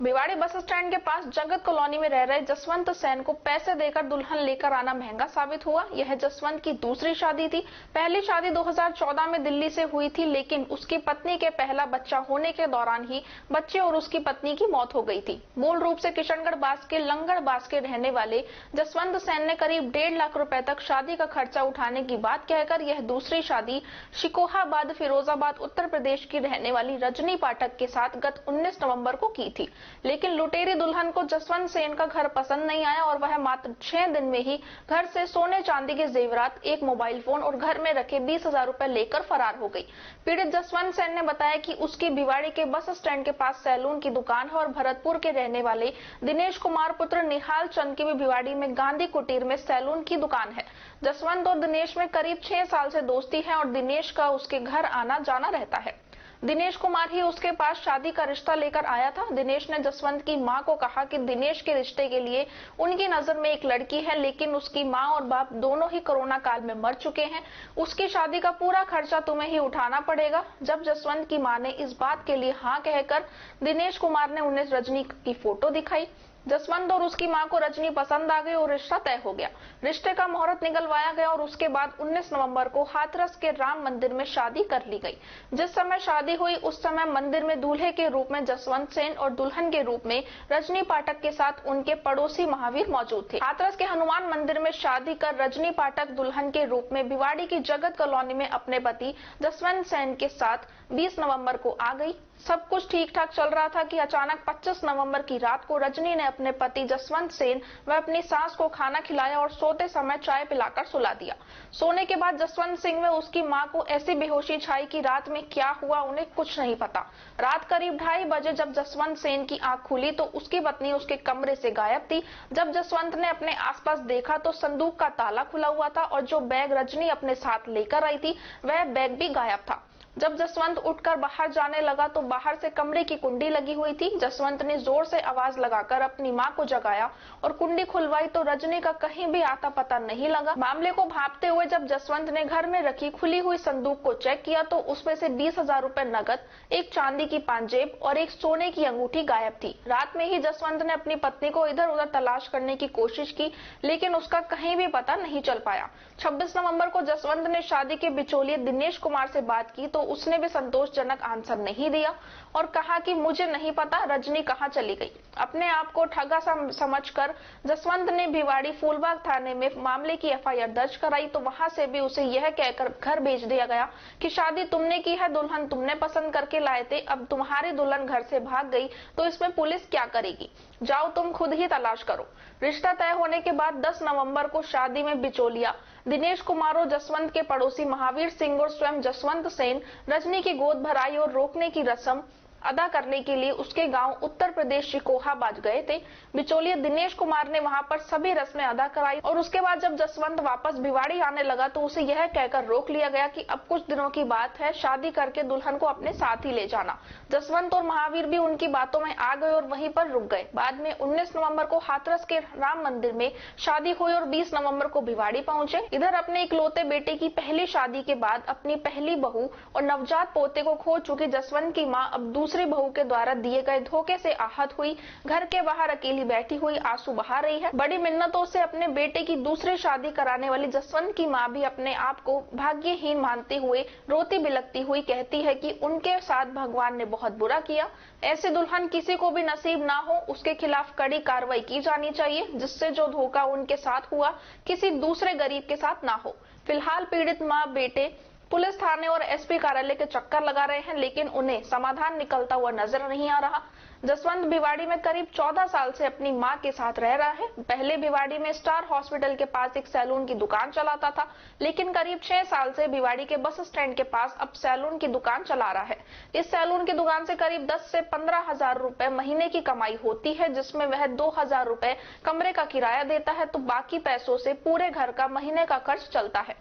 Bhiwadi bus stand के पास जगत colony में रह रहे जसवंत सेन को पैसे देकर दुल्हन लेकर आना महंगा साबित हुआ। यह जसवंत की दूसरी शादी थी। पहली शादी 2014 में दिल्ली से हुई थी, लेकिन उसकी पत्नी के पहला बच्चा होने के दौरान ही बच्चे और उसकी पत्नी की मौत हो गई थी। मूल रूप से किशनगढ़ बास के लंगड़ बास के रहने वाले जसवंत सेन ने करीब 1.5 लाख रुपए तक शादी का खर्चा उठाने की बात कहकर यह दूसरी शादी शिकोहाबाद फिरोजाबाद उत्तर प्रदेश की रहने वाली रजनी पाठक के साथ गत 19 नवंबर को की थी। लेकिन लुटेरी दुल्हन को जसवंत सेन का घर पसंद नहीं आया और वह मात्र 6 दिन में ही घर से सोने चांदी के जेवरात, एक मोबाइल फोन और घर में रखे 20,000 रुपए लेकर फरार हो गई। पीड़ित जसवंत सेन ने बताया कि उसकी भिवाड़ी के बस स्टैंड के पास सैलून की दुकान है और भरतपुर के रहने वाले दिनेश कुमार पुत्र निहाल चंद की भी भिवाड़ी में गांधी कुटीर में सैलून की दुकान है। जसवंत और दिनेश में करीब 6 साल से दोस्ती है और दिनेश का उसके घर आना जाना रहता है। दिनेश कुमार ही उसके पास शादी का रिश्ता लेकर आया था। दिनेश ने जसवंत की मां को कहा कि दिनेश के रिश्ते के लिए उनकी नजर में एक लड़की है, लेकिन उसकी मां और बाप दोनों ही कोरोना काल में मर चुके हैं। उसकी शादी का पूरा खर्चा तुम्हें ही उठाना पड़ेगा। जब जसवंत की मां ने इस बात के लिए हाँ कहकर दिनेश कुमार ने उन्हें रजनी की फोटो दिखाई। जसवंत और उसकी मां को रजनी पसंद आ गई और रिश्ता तय हो गया। रिश्ते का मुहूर्त निकलवाया गया और उसके बाद 19 नवंबर को हाथरस के राम मंदिर में शादी कर ली गई। जिस समय शादी हुई उस समय मंदिर में दूल्हे के रूप में जसवंत सेन और दुल्हन के रूप में रजनी पाठक के साथ उनके पड़ोसी महावीर मौजूद थे। हाथरस के हनुमान मंदिर में शादी कर रजनी पाठक दुल्हन के रूप में भिवाड़ी की जगत कॉलोनी में अपने पति जसवंत सेन के साथ 20 नवंबर को आ गई। सब कुछ ठीक ठाक चल रहा था कि अचानक 25 नवंबर की रात को रजनी ने अपने पति जसवंत सेन व अपनी सास को खाना खिलाया और सोते समय चाय पिलाकर सुला दिया। सोने के बाद जसवंत सिंह व उसकी मां को ऐसी बेहोशी छाई कि रात में क्या हुआ उन्हें कुछ नहीं पता। रात करीब 2:30 बजे जब जसवंत सेन की आंख खुली तो उसकी पत्नी उसके कमरे से गायब थी। जब जसवंत ने अपने आसपास देखा तो संदूक का ताला खुला हुआ था और जो बैग रजनी अपने साथ लेकर आई थी वह बैग भी गायब था। जब जसवंत उठकर बाहर जाने लगा तो बाहर से कमरे की कुंडी लगी हुई थी। जसवंत ने जोर से आवाज लगाकर अपनी मां को जगाया और कुंडी खुलवाई तो रजनी का कहीं भी आता पता नहीं लगा। मामले को भांपते हुए जब जसवंत ने घर में रखी खुली हुई संदूक को चेक किया तो उसमें से 20,000 रुपए नकद, एक चांदी की पांजेब और एक सोने की अंगूठी गायब थी। रात में ही जसवंत ने अपनी पत्नी को इधर उधर तलाश करने की कोशिश की, लेकिन उसका कहीं भी पता नहीं चल पाया। 26 नवंबर को जसवंत ने शादी के बिचौलिए दिनेश कुमार से बात की तो उसने भी संतोषजनक आंसर नहीं दिया और कहा कि मुझे नहीं पता रजनी कहां चली गई। अपने आप को ठगा समझकर जसवंत ने भिवाड़ी फूलबाग थाने में मामले की एफआईआर दर्ज कराई तो वहां से भी उसे यह कहकर घर भेज दिया गया कि शादी तुमने की है, दुल्हन तुमने पसंद करके लाए थे, अब तुम्हारी दुल्हन घर से भाग गई तो इसमें पुलिस क्या करेगी, जाओ तुम खुद ही तलाश करो। रिश्ता तय होने के बाद 10 नवंबर को शादी में बिचौलिया दिनेश कुमार और जसवंत के पड़ोसी महावीर सिंह और स्वयं जसवंत सेन रजनी की गोद भराई और रोकने की रस्म अदा करने के लिए उसके गांव उत्तर प्रदेश शिकोहाबाद गए थे। बिचौलिए दिनेश कुमार ने वहां पर सभी रस्में अदा कराई और उसके बाद जब जसवंत वापस भिवाड़ी आने लगा तो उसे यह कहकर रोक लिया गया कि अब कुछ दिनों की बात है, शादी करके दुल्हन को अपने साथ ही ले जाना। जसवंत और महावीर भी उनकी बातों में आ गए और वहीं पर रुक गए। बाद में 19 नवंबर को हाथरस के राम मंदिर में शादी हुई और 20 नवंबर को भिवाड़ी पहुंचे। इधर अपने इकलौते बेटे की पहली शादी के बाद अपनी पहली बहू और नवजात पोते को खो चुकी जसवंत की मां अब दूसरी बहू के द्वारा दिए गए धोखे से आहत हुई घर के बाहर अकेली बैठी हुई आंसू बहा रही है। बड़ी मिन्नतों से अपने बेटे की दूसरी शादी कराने वाली जसवंत की मां भी अपने आप को भाग्यहीन मानते हुए रोती बिलखती हुई कहती है कि उनके साथ भगवान ने बहुत बुरा किया। ऐसी दुल्हन किसी को भी नसीब ना हो, उसके खिलाफ कड़ी कार्रवाई की जानी चाहिए, जिससे जो धोखा उनके साथ हुआ किसी दूसरे गरीब के साथ ना हो। फिलहाल पीड़ित मां बेटे पुलिस थाने और एसपी कार्यालय के चक्कर लगा रहे हैं, लेकिन उन्हें समाधान निकलता हुआ नजर नहीं आ रहा। जसवंत भिवाड़ी में करीब 14 साल से अपनी मां के साथ रह रहा है। पहले भिवाड़ी में स्टार हॉस्पिटल के पास एक सैलून की दुकान चलाता था, लेकिन करीब 6 साल से भिवाड़ी के बस स्टैंड के पास अब सैलून की दुकान चला रहा है। इस सैलून की दुकान से करीब 10 से 15,000 रुपए महीने की कमाई होती है, जिसमें वह 2,000 रुपए कमरे का किराया देता है तो बाकी पैसों से पूरे घर का महीने का खर्च चलता है।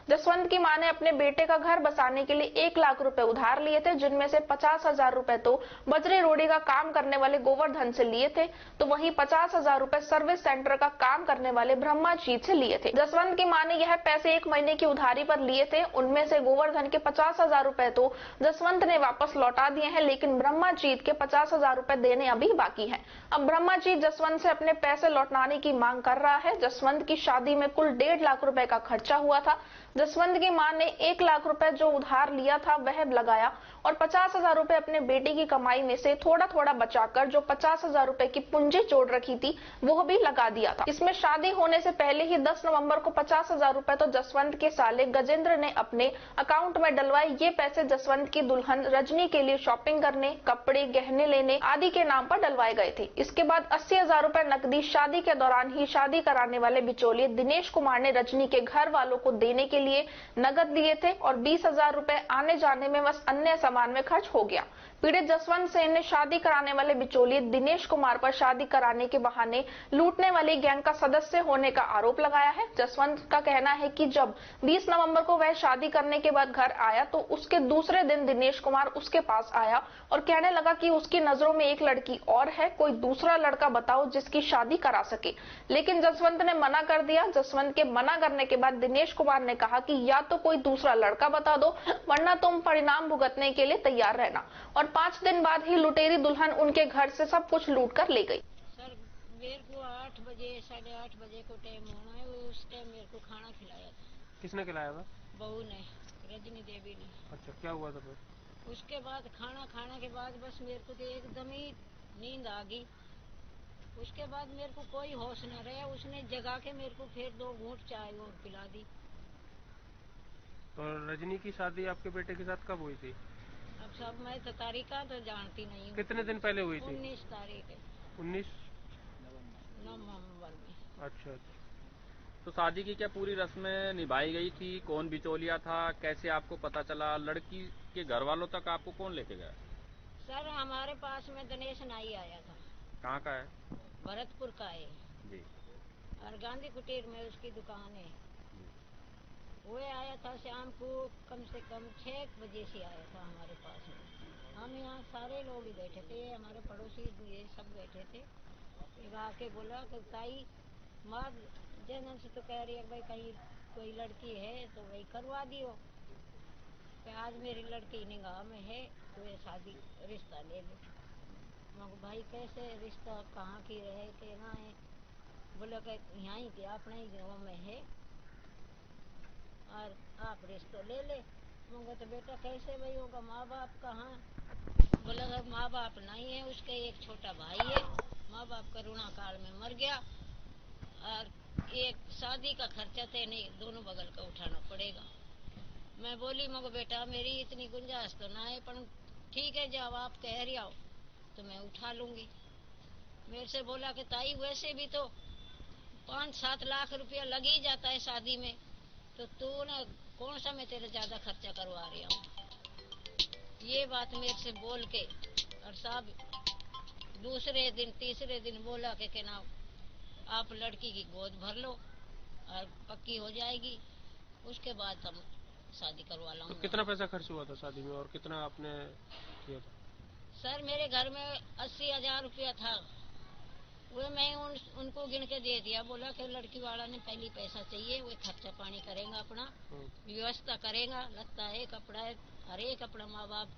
जसवंत की मां ने अपने बेटे का घर बसाने के लिए 1 लाख रुपए उधार लिए थे, जिनमें से 50,000 रुपए तो बजरी रोड़ी का काम करने वाले गोवर्धन से लिए थे, तो वहीं 50,000 रुपए सर्विस सेंटर का काम करने वाले ब्रह्माजीत से लिए थे। जसवंत की मां ने यह पैसे 1 महीने की उधारी पर लिए थे। उनमें से गोवर्धन के 50,000 रुपए तो जसवंत ने वापस लौटा दिए हैं, लेकिन ब्रह्माजीत के 50,000 रुपए देने अभी बाकी है। अब ब्रह्माजीत जसवंत से अपने पैसे लौटाने की मांग कर रहा है। जसवंत की शादी में कुल 1.5 लाख रुपए का खर्चा हुआ था। जसवंत की मां ने 1 लाख रुपए जो उधार लिया था वह लगाया और 50,000 रुपए अपने बेटे की कमाई में से थोड़ा थोड़ा बचाकर जो 50,000 रुपए की पूंजी जोड़ रखी थी वो भी लगा दिया था। इसमें शादी होने से पहले ही 10 नवंबर को 50,000 रुपए तो जसवंत के साले गजेंद्र ने अपने अकाउंट में डलवाए। ये पैसे जसवंत की दुल्हन रजनी के लिए शॉपिंग करने, कपड़े, गहने लेने आदि के नाम पर डलवाए गए थे। इसके बाद 80,000 रुपए नकदी शादी के दौरान ही शादी कराने वाले बिचौलिए दिनेश कुमार ने रजनी के घर वालों को देने के लिए नगद दिए थे और 20,000 रुपए आने जाने में बस अन्य सामान में खर्च हो गया। पीड़ित जसवंत सेन ने शादी कराने वाले बिचौलिए दिनेश कुमार पर शादी कराने के बहाने लूटने वाली गैंग का सदस्य होने का आरोप लगाया है। जसवंत का कहना है कि जब 20 नवंबर को वह शादी करने के बाद घर आया तो उसके दूसरे दिन दिनेश कुमार उसके पास आया और कहने लगा कि उसकी नजरों में एक लड़की और है, कोई दूसरा लड़का बताओ जिसकी शादी करा सके। लेकिन जसवंत ने मना कर दिया। जसवंत के मना करने के बाद दिनेश कुमार ने कहा कि या तो कोई दूसरा लड़का बता दो, वरना तुम परिणाम भुगतने के लिए तैयार रहना। और 5 दिन बाद ही लुटेरी दुल्हन उनके घर से सब कुछ लूट कर ले गई। सर मेरे को 8 बजे 8:30 बजे को टाइम होना है, उस टाइम मेरे को खाना खिलाया था। किसने खिलाया था? बहू ने, रजनी देवी ने। अच्छा, क्या हुआ था फिर? उसके बाद खाना खाने के बाद बस मेरे को तो एकदम ही नींद आ गई। उसके बाद मेरे को कोई होश न रहा। उसने जगा के मेरे को फिर 2 घूंट चाय और पिला दी। तो रजनी की शादी आपके बेटे के साथ कब हुई थी? अब सब मैं तो तारीख का तो जानती नहीं हूँ। कितने दिन पहले हुई थी? 19 तारीख है। 19 नवंबर में। अच्छा। तो शादी की क्या पूरी रस्में निभाई गई थी? कौन बिचौलिया था? कैसे आपको पता चला? लड़की के घर वालों तक आपको कौन लेके गया? सर हमारे पास में दिनेश नाई आया था। कहाँ का है? भरतपुर का है जी। और गांधी कुटीर में उसकी दुकान है। वो आया था शाम को कम से कम 6 बजे से आया था हमारे पास में। हम यहाँ सारे लोग ही बैठे थे, हमारे पड़ोसी ये सब बैठे थे। फिर आके बोला कि ताई माँ जन्म से तो कह रही है भाई कहीं कोई लड़की है तो वही करवा दियो कि आज मेरी लड़की निगाह में है तो ये शादी रिश्ता ले लो। मैं भाई कैसे रिश्ता कहाँ की रहे कहना है? बोले कि यहाँ ही के अपने ही गाँव में है और आप रिश्ता ले ले। मैं तो बेटा कैसे भाई होगा? माँ बाप कहाँ? बोला माँ बाप नहीं है, उसके एक छोटा भाई है, माँ बाप करोना काल में मर गया और एक शादी का खर्चा थे नहीं, दोनों बगल का उठाना पड़ेगा। मैं बोली मगर बेटा मेरी इतनी गुंजाइश तो ना है, पर ठीक है जब आप कह रही हो तो मैं उठा लूंगी। मेरे से बोला कि ताई वैसे भी तो 5-7 लाख रुपया लग ही जाता है शादी में, तो तू ना कौन सा मैं तेरे ज्यादा खर्चा करवा रही हूँ। ये बात मेरे से बोल के और साहब दूसरे दिन तीसरे दिन बोला कि ना आप लड़की की गोद भर लो और पक्की हो जाएगी, उसके बाद हम शादी करवा लाऊंगा। तो कितना पैसा खर्च हुआ था शादी में और कितना आपने किया था? सर मेरे घर में 80,000 रुपया था, वो मैं उनको गिन के दे दिया। बोला कि लड़की वाला ने पहली पैसा चाहिए, वो खर्चा पानी करेगा, अपना व्यवस्था करेगा, लगता है कपड़ा है, हर एक कपड़ा माँ बाप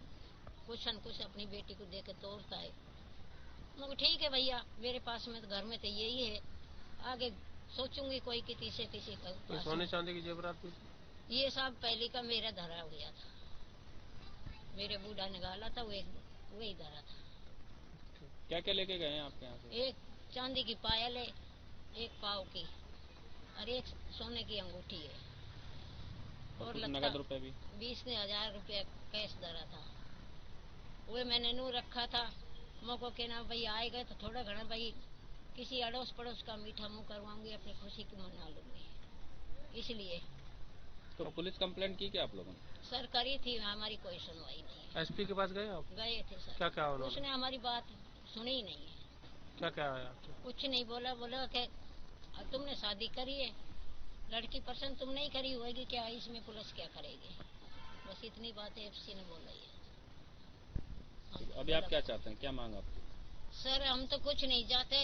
कुछ न कुछ अपनी बेटी को दे के तोड़ता है। मगर ठीक है भैया, मेरे पास में तो घर में तो यही है, आगे सोचूंगी कोई किसी का। तो सोने चांदी की जेवरात भी? ये सब पहले का मेरा धरा हुआ था, मेरे बूढ़ा निकाला था, वही धरा था। क्या क्या लेके गए हैं आपके यहाँ से? एक चांदी की पायल है, एक पाव की और एक सोने की अंगूठी है और नगद रुपए भी 20,000 रुपया कैश धरा था। वो मैंने नू रखा था, मोको के ना भाई आएगा तो थोड़ा घना भाई किसी अड़ोस पड़ोस का मीठा मुँह करवाऊंगी, अपनी खुशी की मना लूंगी, इसलिए। तो पुलिस कंप्लेंट की क्या आप लोगों ने? सर करी थी, हमारी कोई सुनवाई नहीं। एसपी के पास गए आप? गए थे सर। क्या क्या उन्होंने? उसने हमारी बात सुनी ही नहीं है। क्या क्या आया? कुछ नहीं बोला। बोला कि तुमने शादी करी है, लड़की पसंद तुम नहीं करी होगी, क्या इसमें पुलिस क्या करेगी? बस इतनी बात एफसी ने बोला है। अभी आप क्या चाहते हैं, क्या मांग आपकी? सर हम तो कुछ नहीं चाहते,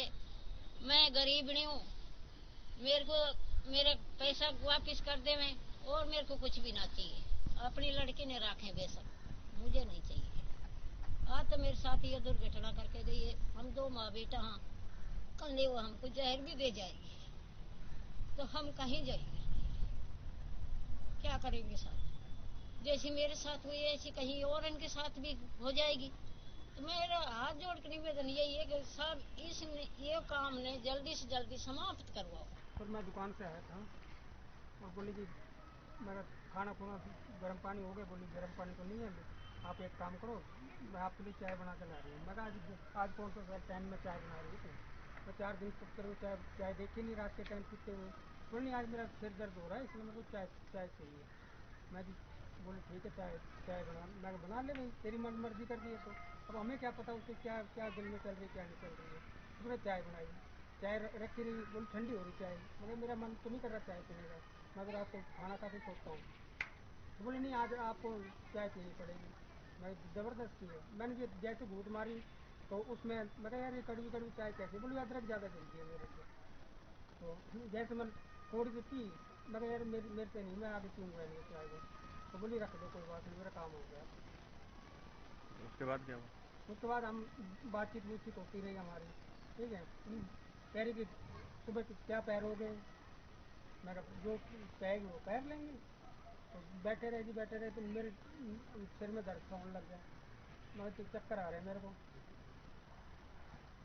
मैं गरीब नहीं हूँ, मेरे को मेरा पैसा वापस कर दे मैं, और मेरे को कुछ भी ना चाहिए। अपनी लड़की ने रखे बेशक, मुझे नहीं चाहिए। आज तो मेरे साथ ये दुर्घटना करके गई है, हम दो माँ बेटा हाँ, कल वो हमको जहर भी दे जाएगी तो हम कहीं जाएंगे, क्या करेंगे साथ? जैसे मेरे साथ हुई ऐसी कहीं और इनके साथ भी हो जाएगी। तो मेरा हाथ जोड़ कर निवेदन यही है कि सब ये काम ने जल्दी से जल्दी समाप्त करवाओ। फिर मैं दुकान से आया था और बोली कि मेरा खाना खुना गर्म पानी हो गया। बोली गर्म पानी तो नहीं है, आप एक काम करो, मैं आपके लिए चाय बना के ला रही हूँ। मैं आज कौन सा टाइम में चाय बना रही थी, मैं 4 दिन तक करो चाय देखी नहीं रात के टाइम पीते हुए। बोली नहीं, आज मेरा सिर दर्द हो रहा है इसलिए मेरे को चाय चाहिए। मैं बोले ठीक है, चाय मैं बना ले भाई, तेरी मर्जी कर दी है तो अब हमें क्या पता उसके क्या दिल में चल रही है क्या नहीं चल रही है। तो मैंने चाय बनाई, चाय रखी रही, बोली ठंडी हो रही चाय। मगर मेरा मन तो नहीं कर रहा चाय पीने का, मैं तो रात को खाना खा के सोचता हूँ। तो बोले नहीं, आज आपको चाय पीनी पड़ेगी। मैं ज़बरदस्ती है, मैंने जैसे घूट मारी तो उसमें मैं यार ये कड़वी कड़वी चाय कैसे? बोली अदरक ज़्यादा चलती है मेरे को। तो जैसे मैं थोड़ी सी पी, मैं यार मेरे से नहीं, मैं आगे पीऊँगा नहीं चाय को। तो बोली रख दो, कोई बात नहीं, मेरा काम हो गया। उसके बाद क्या हुआ? उसके बाद हम बातचीत होती रही हमारी, ठीक है। कह रही कि सुबह क्या पैरोगे? मैं कहा जो कहेगी वो पैर लेंगे। तो बैठे रहे तो मेरे सिर में दर्द होने लग गया, मैं तो चक्कर आ रहे हैं मेरे को।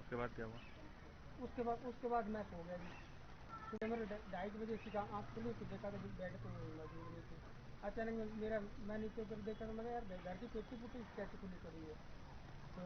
उसके बाद क्या हुआ? उसके बाद मैं सो गया जी। सुबह मेरे 2:30 बजे इसकी आँख खुली तो देखा तो बेड पे लगी हुई थी। अचानक मैं नीचे उधर देखा तो मैं यार घर की पेटी पुटी कैसे खुली पड़ी है। तो